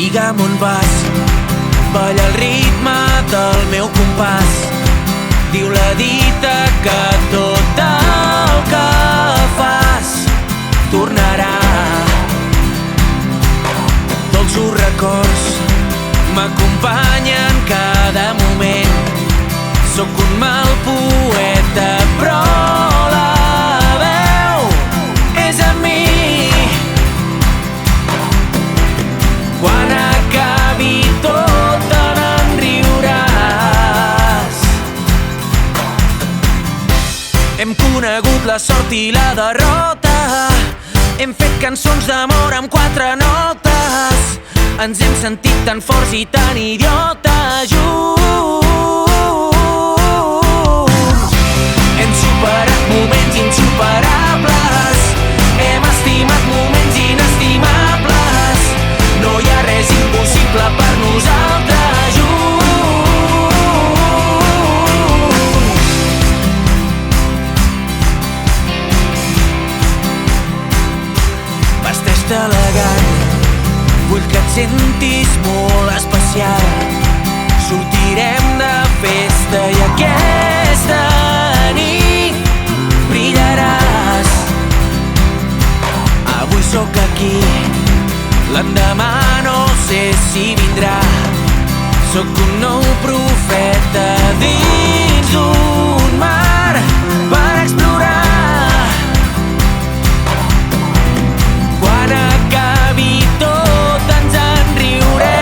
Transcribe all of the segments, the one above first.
Digue'm on vas, balla el ritme del meu compàs. Diu la dita que tot el que fas tornarà. Dolços records m'acompanyen cada moment. Sóc un mal poeta, però la veu és amb mi. Quan acabi tot te n'en riuràs. Hem conegut la sort i la derrota. Hem fet cançons d'amor amb 4 notes. Ens hem sentit tan forts i tan idiotes junts. Hem superat moments insuperables. Hem estimat moments inestimables. No hi ha res impossible per nosaltres junts. Vesteix-te elegant, vull que et sentis molt especial. Sortirem de festa i aquesta nit brillaràs. Avui sóc aquí, l'endemà no sé si vindrà. Sóc un nou profeta dins d'un mar per explorar. Quan acabi tot ens en riurem.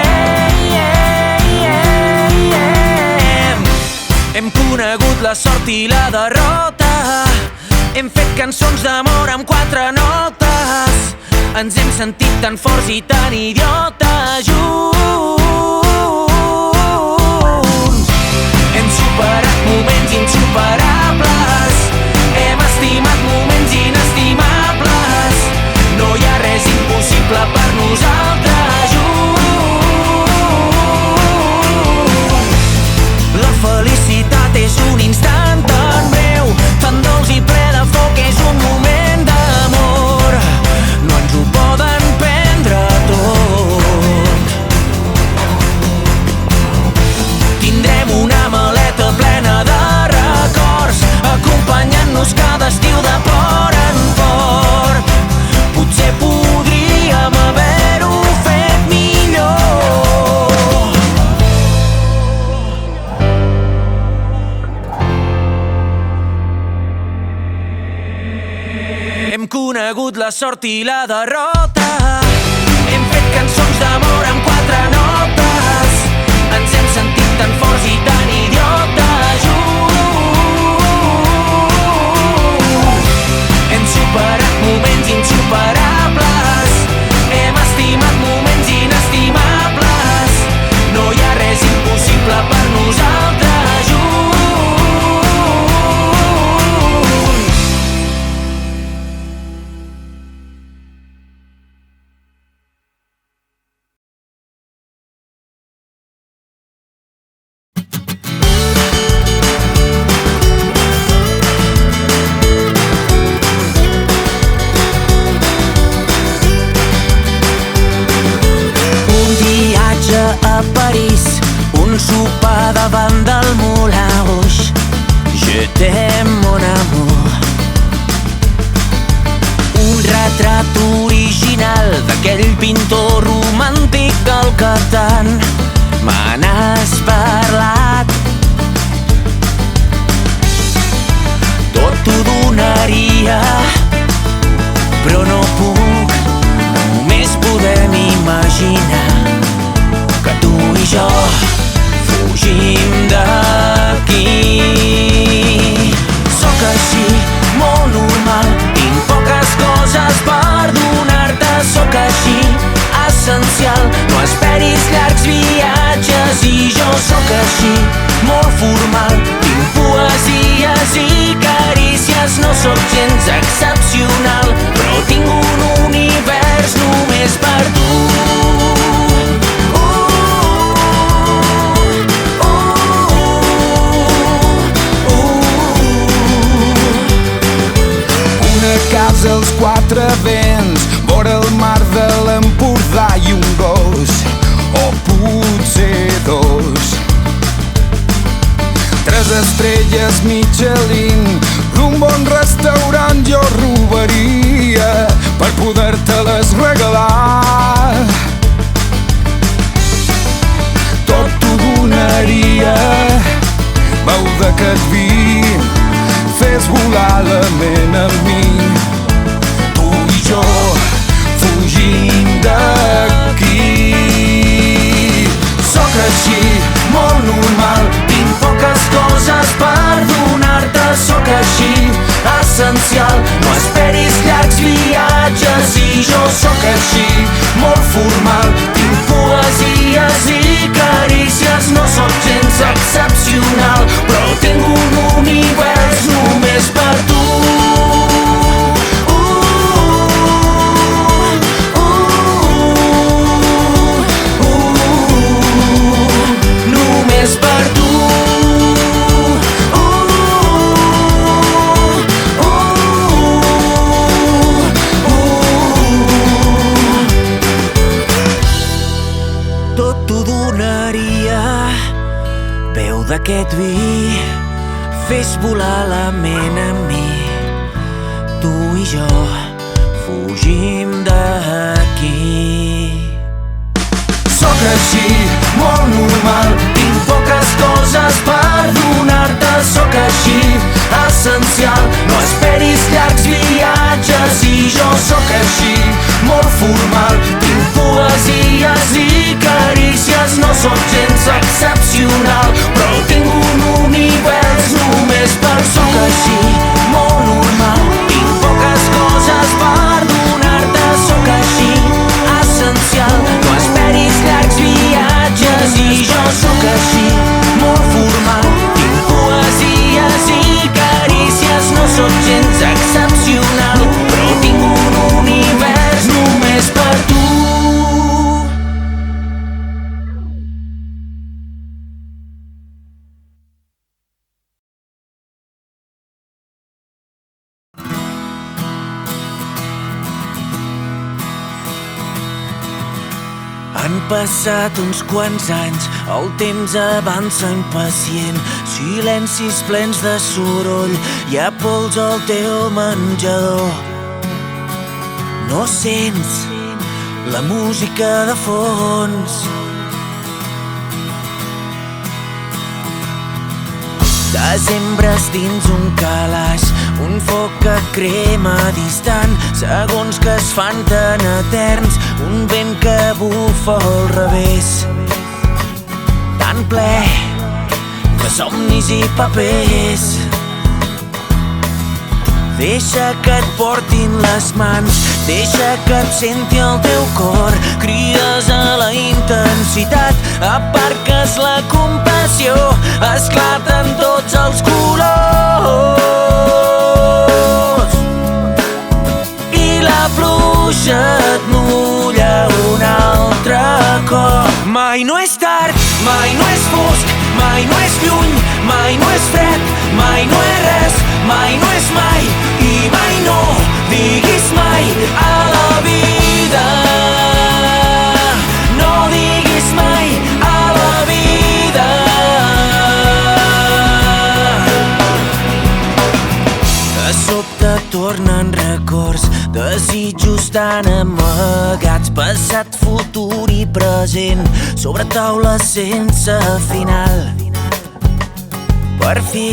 Hem conegut la sort i la derrota. Hem fet cançons d'amor amb 4 notes. Ens hem sentit tan forts i tan idiotes junts. Hem superat moments insuperables. Hem estimat moments inestimables. No hi ha res impossible per nosaltres junts. La felicitat és un instant tan breu, tan dolç i ple de foc, és un moment d'amor. No ens ho poden prendre tot. Tindrem una maleta plena de records, acompanyant-nos cada estiu de port en port. Potser podríem haver-ho fet millor. Hem conegut la sort i la derrota. Hem fet cançons d'amor amb 4 notes. Ens hem sentit tan forts i tan idiotes junts. Hem superat moments insuperables. Hem estimat moments inestimables. No hi ha res impossible per nosaltres junts. A París, un sopar davant del Moulin Rouge. Je t'aime mon amour. Un retrat original d'aquell pintor romàntic del que tant me n'has parlat. Tot t'ho donaria, però no puc. Només podem imaginar que tu i jo fugim d'aquí. Sóc així, molt normal, tinc poques coses per donar-te. Sóc així, essencial, no esperis llargs viatges. I jo sóc així, molt formal, tinc poesies i carícies. No sóc gens excepcional, però tinc un univers només per tu. Casa als 4 vents, vora el mar de l'Empordà i un gos estrelles Michelin, d'un bon restaurant jo robaria per poder-te-les regalar. Tot t'ho donaria, beu d'aquest vi, fes volar la ment amb mi. Tu i jo fugim d'aquí. Sóc així, molt normal, tinc poques coses per donar-te. Sóc així, essencial, no esperis llargs viatges. I jo sóc així, molt formal, tinc poesies i carícies. No sóc gens excepcional, però tinc un univers només per tu. Només per tu. Tot t'ho donaria, beu d'aquest vi, fes volar la ment amb mi. Tu i jo fugim d'aquí. Sóc així, molt normal, tinc poques coses per donar-te. Sóc així, essencial, no esperis llargs viatges. I jo sóc així, molt formal, tinc poesies i carícies. No sóc gens excepcional, però tinc un univers només per tu. Sóc així, molt normal, tinc poques coses per donar-te. Sóc així, essencial, no esperis llargs viatges. I jo sóc així, molt formal, tinc poesies i carícies. No sóc gens excepcional, però tinc un univers només per tu. Han passat uns quants anys, el temps avança impacient. Silencis plens de soroll, hi ha pols al teu menjador. No sents la música de fons. Desembres dins un calaix, un foc que crema distant, segons que es fan tan eterns, un vent que bufa al revés, tan ple de somnis i papers. Deixa que et portin les mans, deixa que et senti el teu cor. Crides a la intensitat, aparques la compassió, esclaten tots els colors. I la pluja et mulla un altre cop. Mai no és tard, mai no és fosc, mai no és lluny, mai no és fred, mai no és res, mai no és mai, i mai no diguis mai a la vida. No diguis mai a la vida. De sobte tornen records, desitjos tan amagats, passat, futur i present, sobre taula sense final. Per fi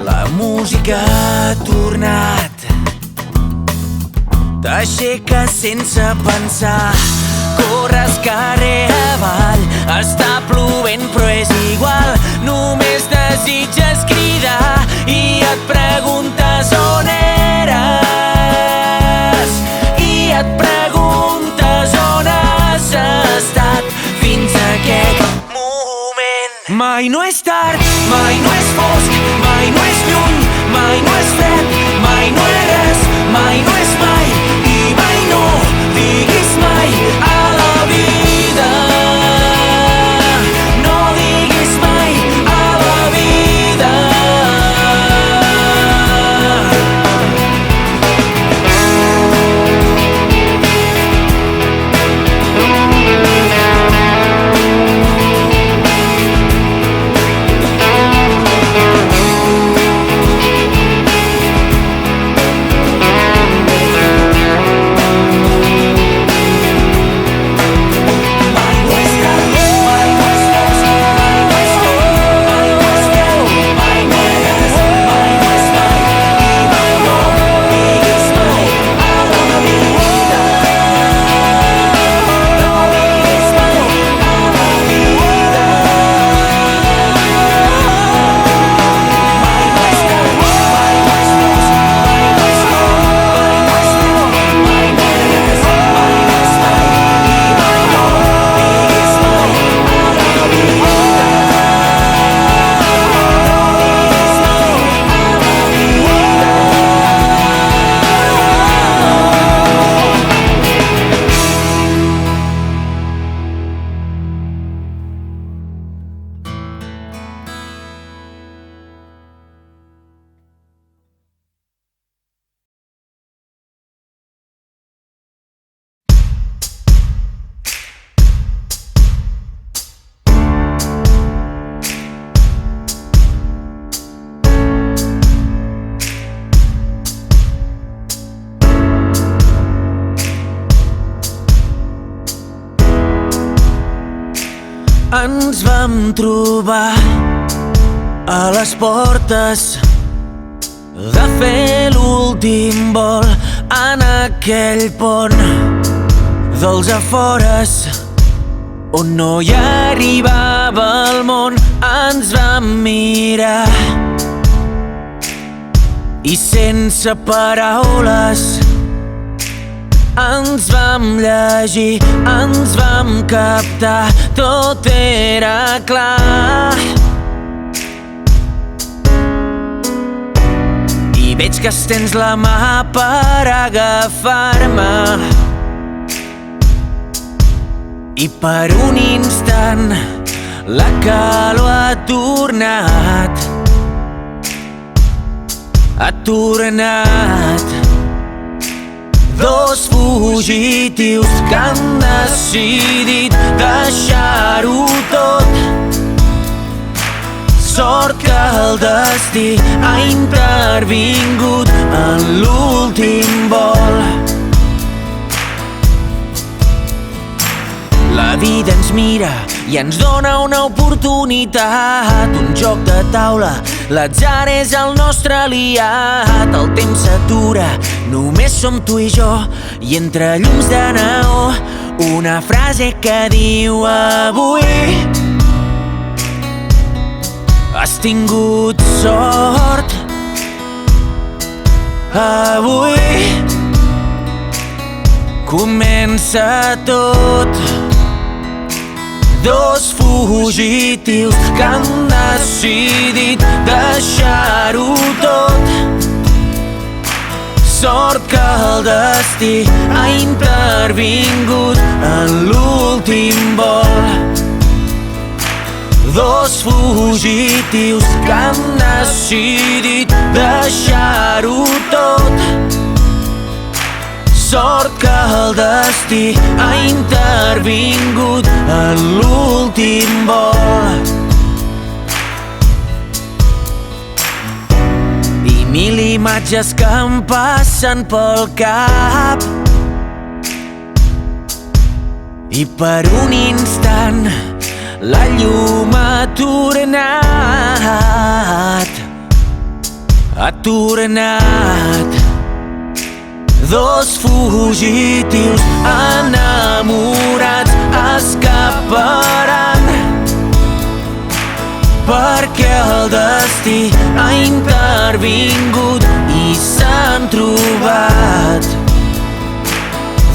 la música ha tornat. T'aixeques sense pensar, corres carrer avall, està plovent però és igual, només desitges cridar i et preguntes on eres, i et preguntes on has estat fins aquest moment. Mai no és tard, mai no és fosc, mai no és lluny, mai no és fred, mai no és res, mai no és mai, i mai no diguis mai a la vida. No diguis mai a la vida. Ens vam trobar a les portes de fer l'últim vol en aquell pont dels afores on no hi arribava el món. Ens vam mirar i sense paraules ens vam llegir, ens vam captar, tot era clar. I veig que estens la mà per agafar-me i per un instant la calor ha tornat. Dos fugitius que han decidit deixar-ho tot. Sort que el destí ha intervingut en l'últim vol. La vida ens mira i ens dona una oportunitat, un joc de taula, l'atzar és el nostre aliat. El temps s'atura, només som tu i jo, i entre llums de neó una frase que diu: avui has tingut sort, avui comença tot. Dos fugitius que han decidit deixar-ho tot. Sort que el destí ha intervingut en l'últim vol. Dos fugitius que han decidit deixar-ho tot. Sort que el destí ha intervingut en l'últim vol. I mil imatges que em passen pel cap, i per un instant la llum ha tornat. Dos fugitius enamorats escaparan, perquè el destí ha intervingut i s'han trobat.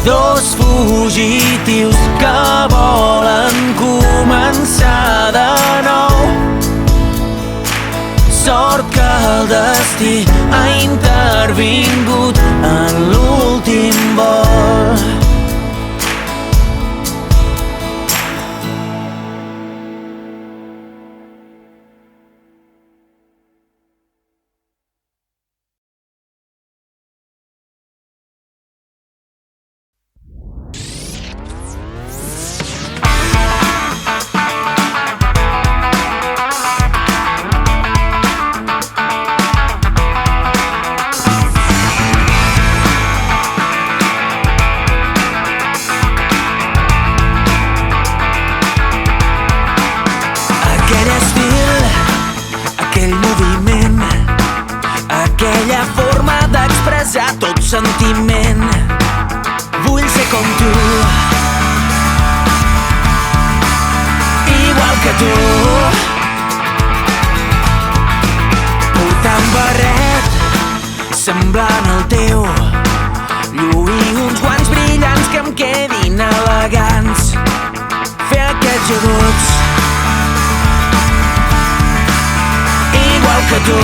Dos fugitius que volen començar de nou. Sort que el destí ha intervingut en l'últim vol. Tot sentiment, vull ser com tu, igual que tu, portant barret semblant al teu, lluir uns guants brillants que em quedin elegants, fer aquests joguts, igual que tu.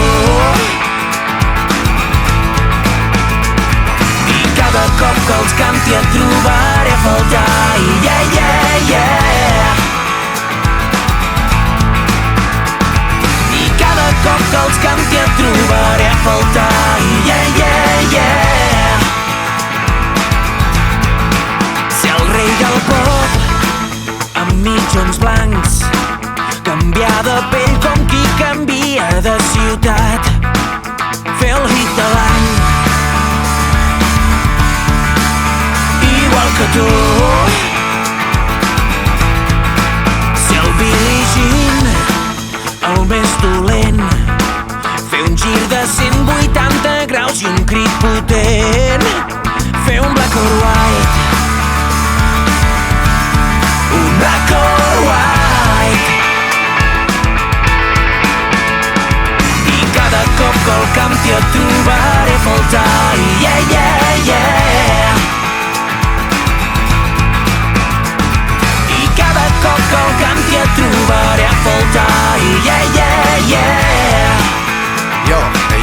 Cada cop que els canti et trobaré a faltar. Yeah, yeah, yeah. I cada cop que els canti et trobaré a faltar. Yeah, yeah, yeah. Ser el rei del pop amb mitjons blancs, canviar de pell com qui canvia de ciutat, fer el hit de l'any igual que tu. Ser el i yeah, yeah, yeah.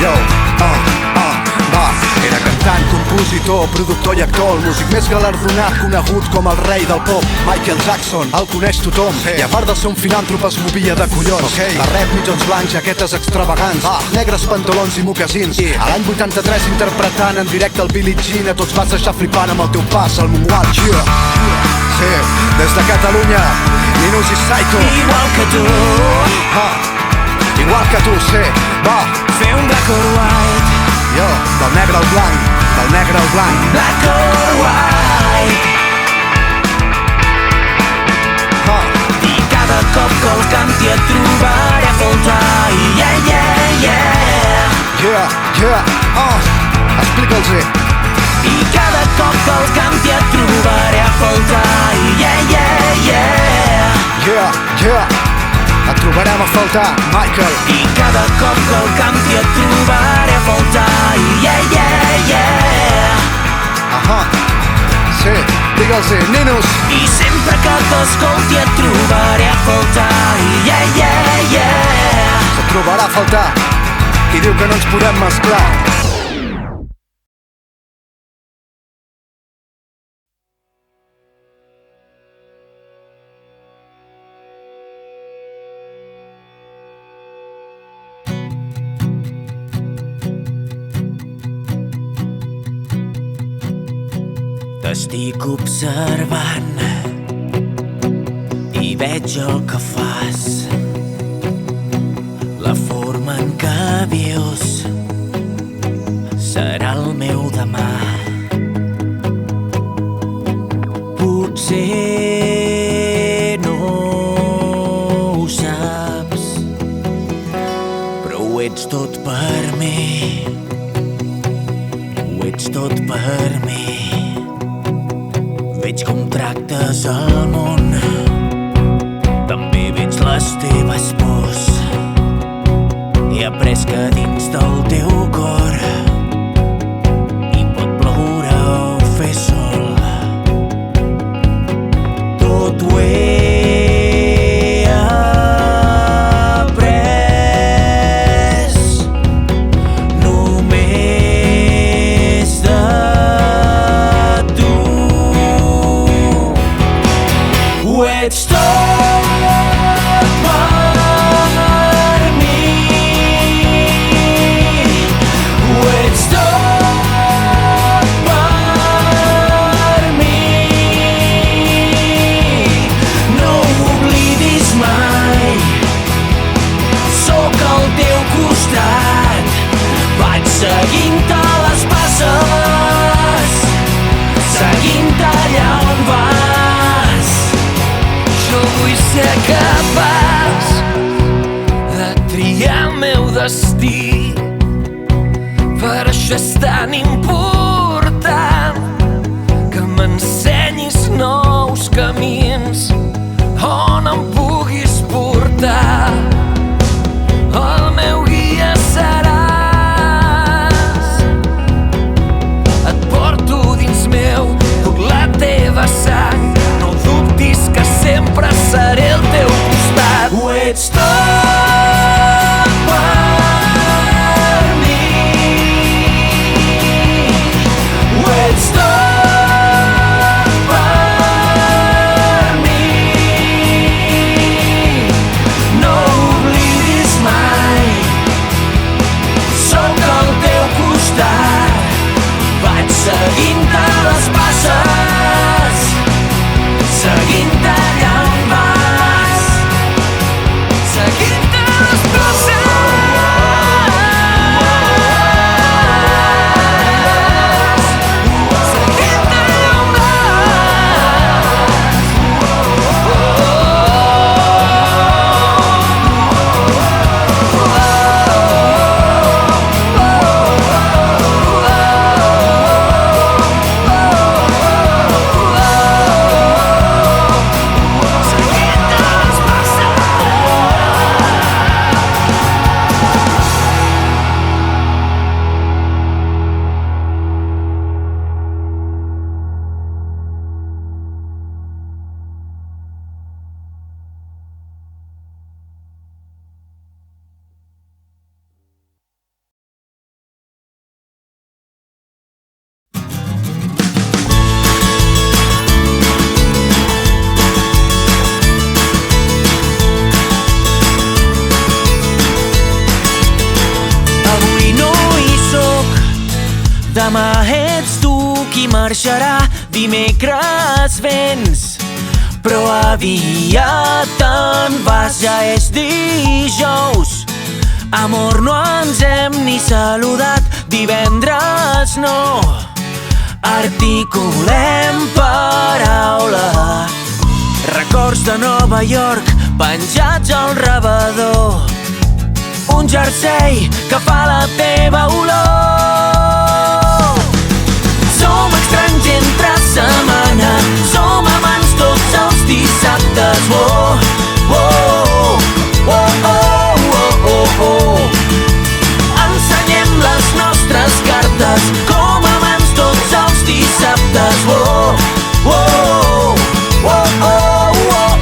Yo, va. Era cantant, compositor, productor i actor, el músic més galardonat, conegut com el rei del pop, Michael Jackson. El coneix tothom, i a part de ser un filàntrop es movia de collons. La rep, mitjons blancs, jaquetes extravagants, negres pantalons i mocasins. A l'any 83 interpretant en directe el Billie Jean, a tots vas deixar flipant amb el teu pas al moonwalk. Sí, des de Catalunya, Ninus i Saito. Igual que tu, igual que tu, sí, va. fer un black or white, Jo, del negre al blanc, del negre al blanc. black or white. I cada cop que al camp t'hi et trobaré a faltar i yeah, yeah, yeah. Explica'ls-hi. I cada cop que al camp t'hi et trobaré a faltar i yeah, yeah, yeah. Et trobarem a faltar, Michael. I cada cop que al camp t'hi et trobaré a faltar i yeah, yeah, yeah. Sí, digue'ls-hi, Ninus. I sempre que t'escolti et trobaré a faltar i yeah, yeah, yeah. Se't trobarà a faltar qui diu que no ens podem mesclar. T'estic observant i veig el que fas, la forma en què vius serà el meu demà. Potser no ho saps, però ho ets tot per mi, ho ets tot per mi. Veig com tractes el món, també veig les teves pors. He après que dins del teu cor hi pot ploure o fer sol. Tot ho he après només de ets tot per mi, ho ets tot per mi. No ho oblidis mai, sóc al teu costat, vaig seguint-te les passes, seguint-te allà on vas. Jo vull ser capaç de triar el meu destí. Per això és tan important que m'ensenyis nous camins on em puguis portar. El meu guia seràs, et porto dins meu, puc la teva sang. No dubtis que sempre seré al teu costat. Ho ets tot per mi, ho ets tot per mi. No ho oblidis mai, sóc al teu costat, vaig seguint-te les passes, seguint-te allà on vas, seguint marxarà, dimecres vens, però aviat te'n vas, ja és dijous. Amor, no ens hem ni saludat, divendres no articulem paraula. Records de Nova York penjats al rebedor, un jersei que fa la teva olor. Som estranys entre setmana, som amants tots els dissabtes. Oh, oh, oh, oh, oh, oh, oh. Ensenyem les nostres cartes com amants tots els dissabtes. Oh, oh, oh, oh, oh,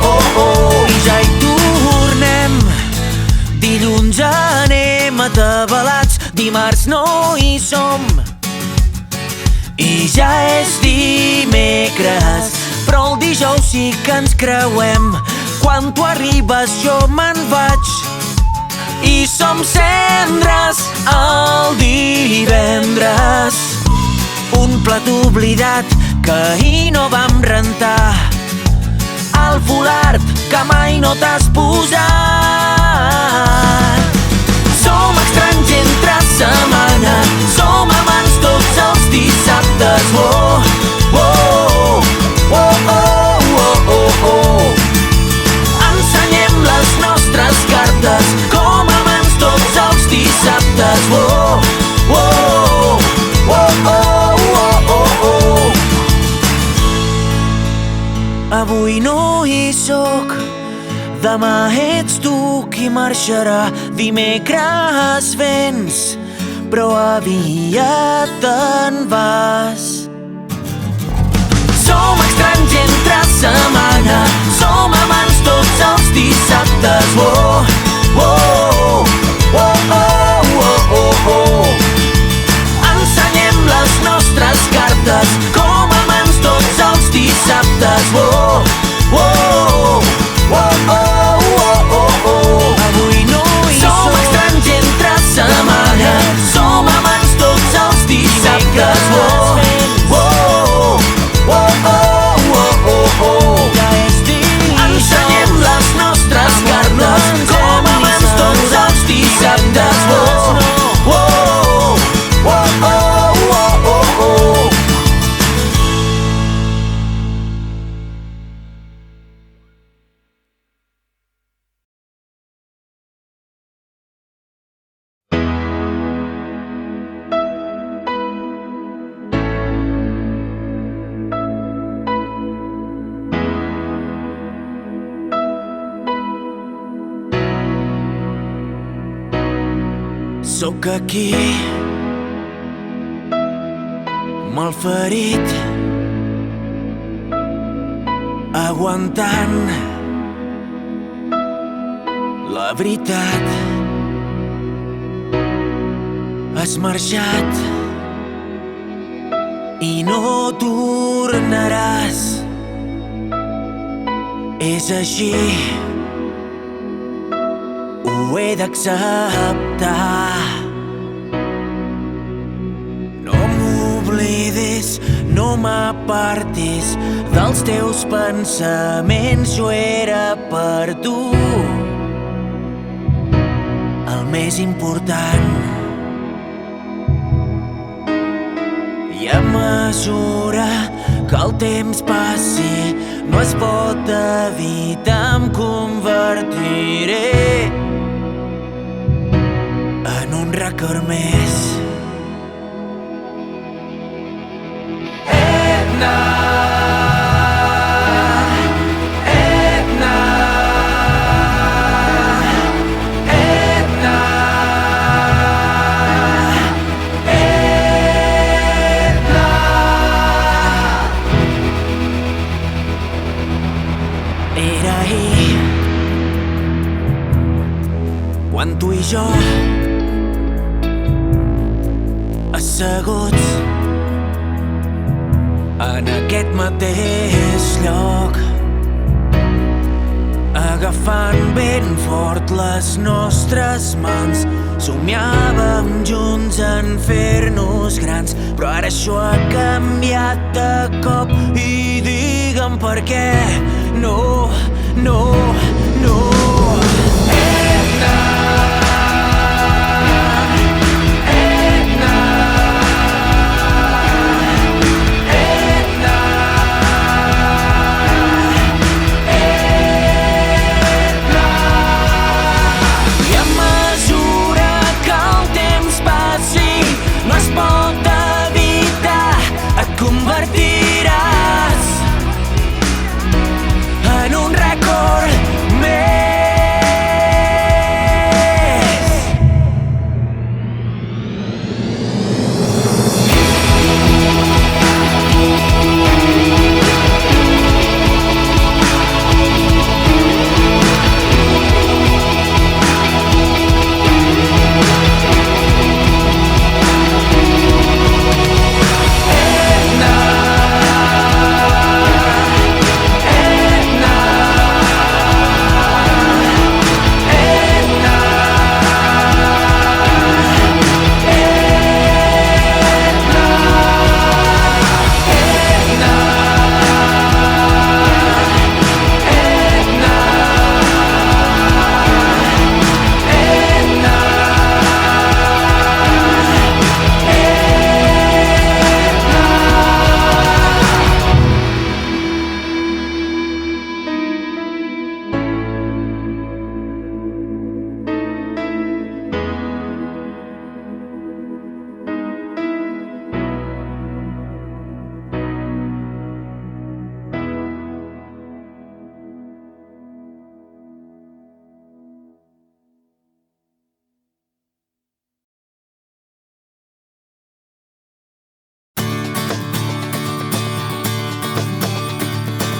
oh, oh. I ja hi tornem. Dilluns anem atabalats, dimarts no hi som. I ja és dimecres, però el dijous sí que ens creuem. Quan tu arribes jo me'n vaig i som cendres el divendres. Un plat oblidat que ahir no vam rentar, el folard que mai no t'has posat. Som estranys entre setmana, som amants tots els dissabtes. Oh, oh, oh, oh, oh, oh, oh. Ensenyem les nostres cartes com amants tots els dissabtes. Oh, oh, oh, oh, oh, oh, oh. Avui no hi soc, demà ets tu qui marxarà, dimecres vens, però aviat te'n vas. Som estranys entre setmana, som amants tots els dissabtes. Oh, oh, oh, oh, oh, oh, oh. Ensenyem les nostres cartes com amants tots els dissabtes. Oh, oh, oh, oh, oh, oh, oh. Avui no hi som estranys entre setmana, som amants tots els dissabtes. Oh, oh, oh, oh, oh, oh. Ensenyem les nostres cartes com amants tots els dissabtes. Oh, oh, oh, oh, oh, oh, oh. Sóc aquí, malferit, aguantant la veritat. Has marxat i no tornaràs. És així, ho he d'acceptar. No m'oblidis, no m'apartis dels teus pensaments. Jo era per tu el més important. I a mesura que el temps passi no es pot evitar, em convertiré en un record més. Edna, Edna, Edna, Edna. Era ahir quan tu i jo asseguts en aquest mateix lloc, agafant ben fort les nostres mans. Somiàvem junts en fer-nos grans, però ara això ha canviat de cop. I digue'm per què. No, no, no. Convertiràs en un rècord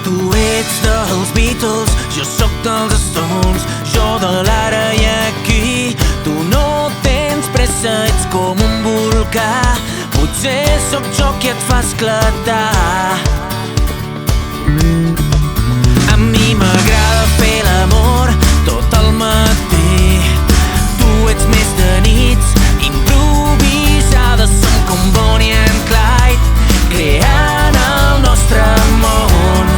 Tu ets dels Beatles, jo sóc dels Stones, jo de l'ara i aquí. Tu no tens pressa, ets com un volcà. Potser sóc jo qui et fa esclatar. A mi m'agrada fer l'amor tot el matí. Tu ets més de nits improvisades. Som com Bonnie and Clyde, creant el nostre món.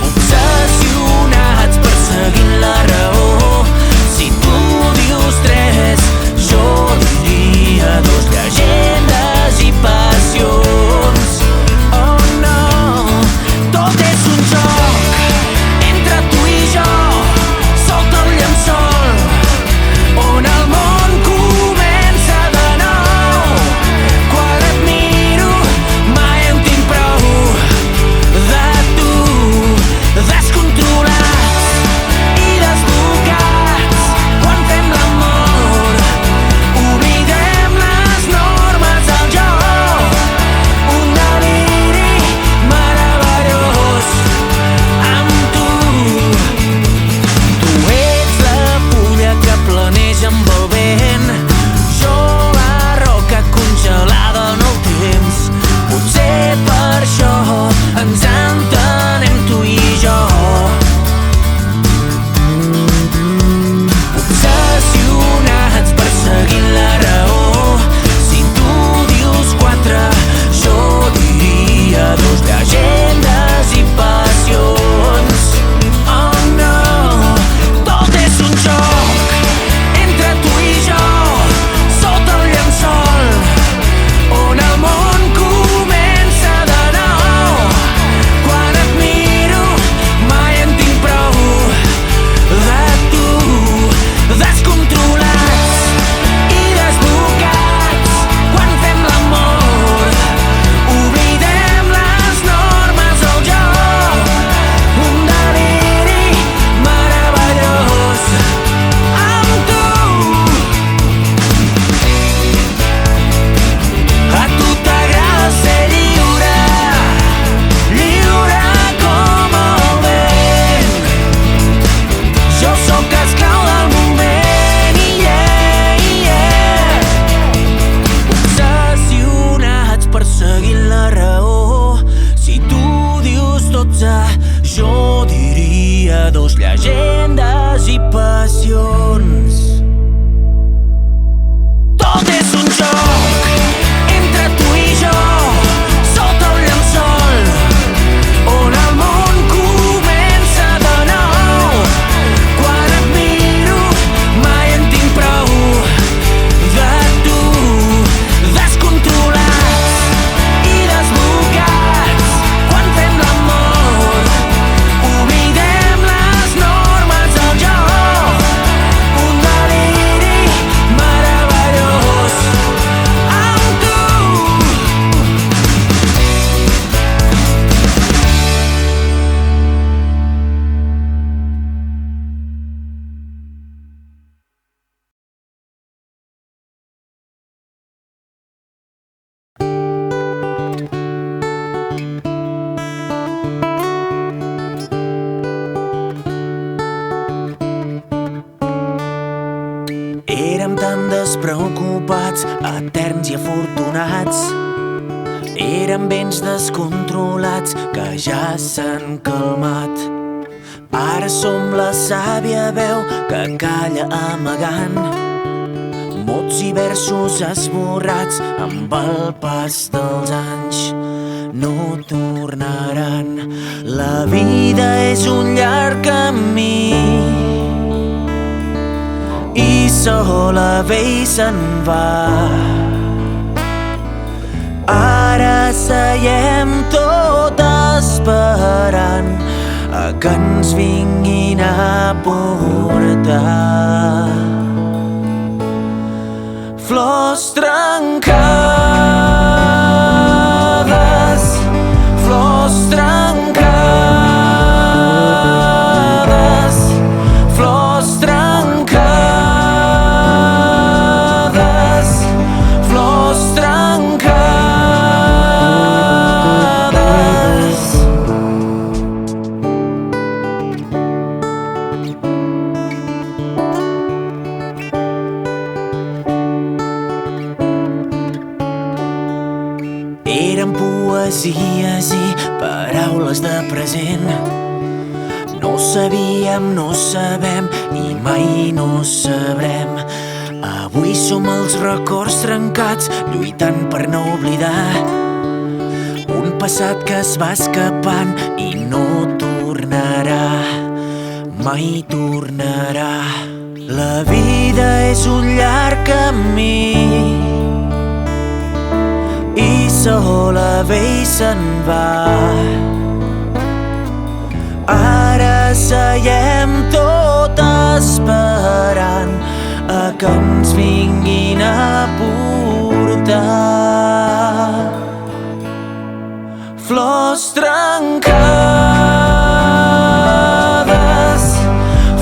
Obsessionats perseguint la raó. Si tu dius 3, jo diria 2. Llegendes i passions. Érem vents descontrolats que ja s'han calmat. Ara som la sàvia veu que calla amagant mots i versos esborrats amb el pas dels anys. No tornaran. La vida és un llarg camí i sola ve i se'n va. Ara seiem tot esperant a que ens vinguin a portar flors trencades, flors trencades, flors trencades, flors trencades. Eren poesies i paraules de present. No sabíem, no sabem i mai no sabrem. Avui som els records trencats, lluitant per no oblidar un passat que es va escapant i no tornarà, mai tornarà. La vida és un llarg camí i sola ve i se'n va. Ara seiem tot esperant a que ens vinguin a portar flors trencades,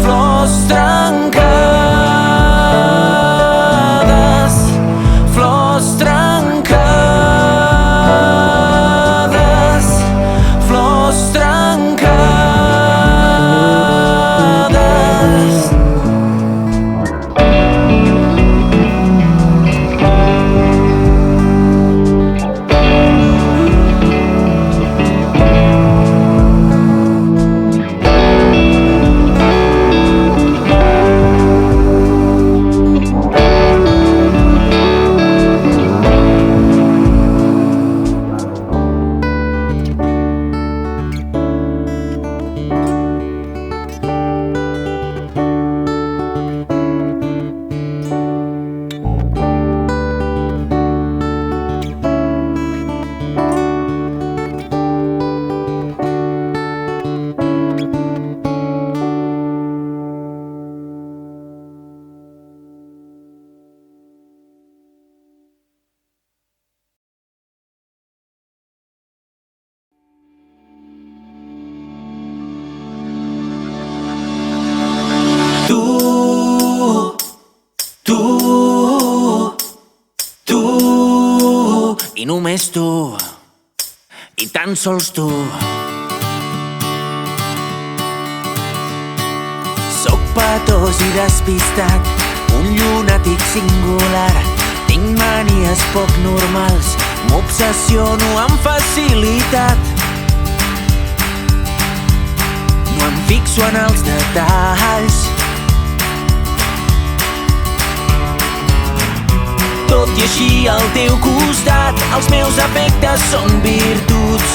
flors trencades, flors trencades, flors trencades. Tu i només tu i tan sols tu. Soc patós i despistat, un llunàtic singular. Tinc manies poc normals, m'obsessiono amb facilitat. No em fixo en els detalls. Tot i així al teu costat els meus afectes són virtuts.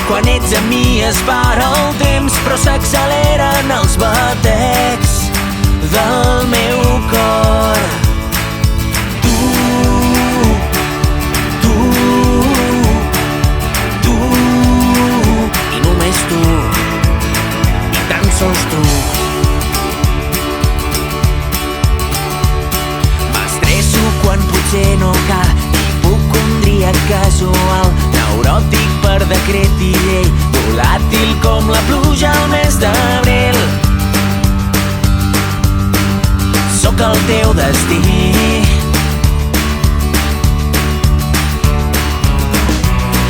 Quan ets amb mi es para el temps, però s'acceleren els batecs del meu cor. Tu i només tu i tan sols tu. Quan potser no cal, hipocondríac casual, neuròtic per decret i llei, volàtil com la pluja al mes d'abril. Sóc el teu destí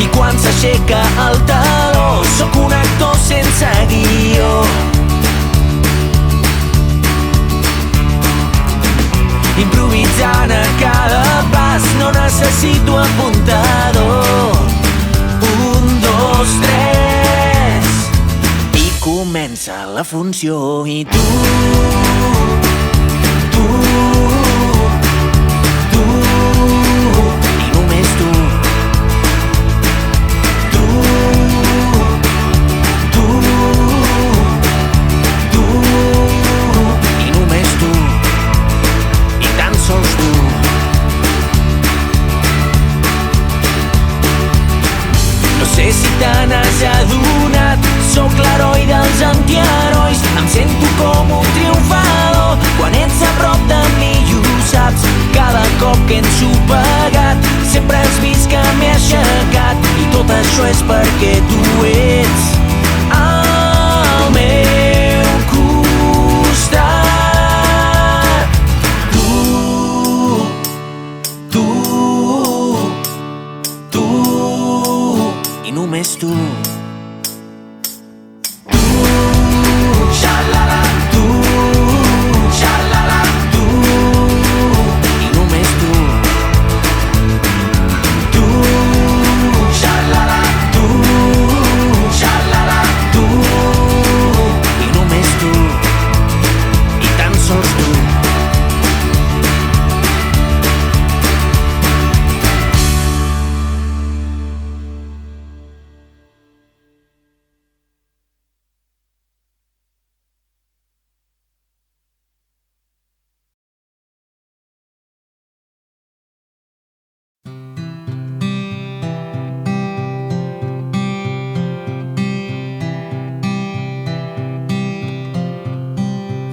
i quan s'aixeca el teló sóc un actor sense guió. Improvisant visualitzant a cada pas. No necessito apuntador. 1, 2, 3 i comença la funció. I tu, i només tu, i només tu, i tan sols tu. No sé si te n'has adonat, sóc l'heroi dels antiherois. Em sento com un triomfador quan ets a prop de mi i ho saps. Cada cop que ets sopegat sempre has vist que m'he aixecat, i tot això és perquè tu ets al meu costat. Tu i només tu.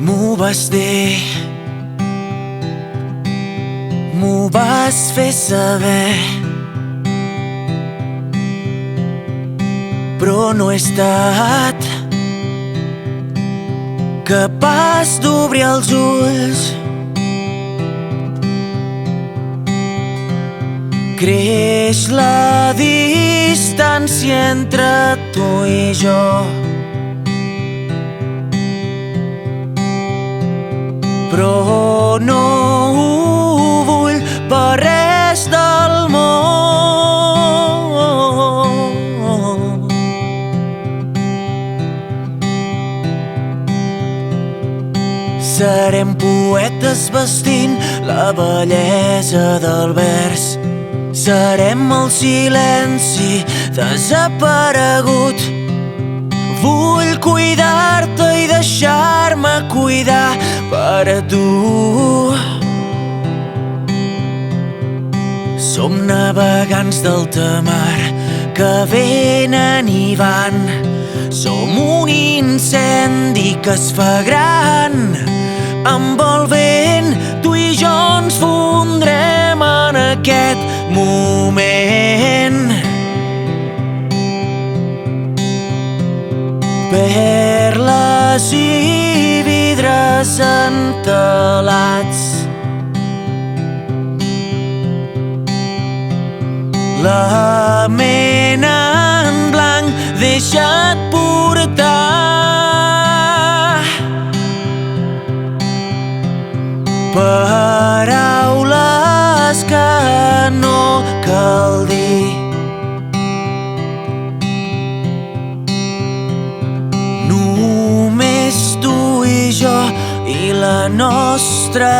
M'ho vas dir, m'ho vas fer saber, però no he estat capaç d'obrir els ulls. Creix la distància entre tu i jo. Però no ho vull per res del món. Serem poetes vestint la bellesa del vers. Serem el silenci desaparegut. Vull cuidar-te i deixar-me cuidar per a tu. Som navegants d'alta mar que venen i van. Som un incendi que es fa gran. Amb el vent tu i jo ens fondrem en aquest moment. Perles i vidres entelats. La ment en blanc, deixa't portar. Paraules que no cal dir. Només tu i jo i la nostra